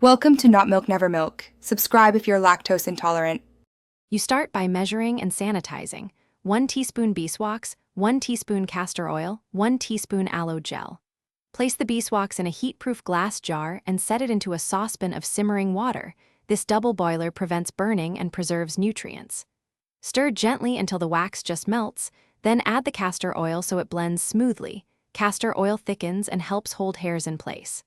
Welcome to Not Milk Never Milk. Subscribe if you're lactose intolerant. You start by measuring and sanitizing. 1 teaspoon beeswax, 1 teaspoon castor oil, 1 teaspoon aloe gel. Place the beeswax in a heat-proof glass jar and set it into a saucepan of simmering water. This double boiler prevents burning and preserves nutrients. Stir gently until the wax just melts, then add the castor oil so it blends smoothly. Castor oil thickens and helps hold hairs in place.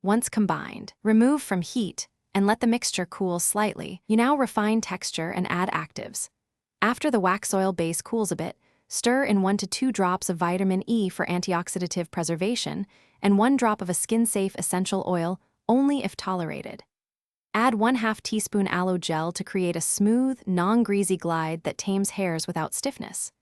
Once combined, remove from heat and let the mixture cool slightly. You now refine texture and add actives. After the wax oil base cools a bit, stir in 1 to 2 drops of vitamin E for antioxidative preservation and 1 drop of a skin-safe essential oil only if tolerated. Add 1/2 teaspoon aloe gel to create a smooth, non-greasy glide that tames hairs without stiffness.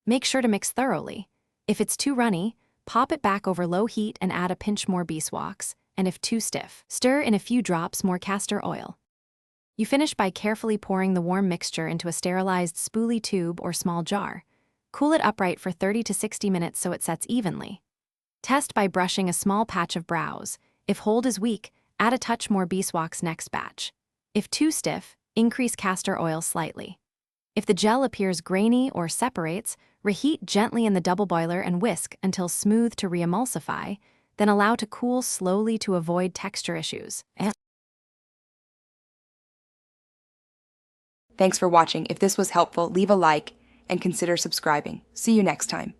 Make sure to mix thoroughly. If it's too runny, pop it back over low heat and add a pinch more beeswax, and if too stiff, stir in a few drops more castor oil. You finish by carefully pouring the warm mixture into a sterilized spoolie tube or small jar. Cool it upright for 30 to 60 minutes so it sets evenly. Test by brushing a small patch of brows. If hold is weak, add a touch more beeswax next batch. If too stiff, increase castor oil slightly. If the gel appears grainy or separates, reheat gently in the double boiler and whisk until smooth to re-emulsify, then allow to cool slowly to avoid texture issues. Thanks for watching. If this was helpful, leave a like and consider subscribing. See you next time.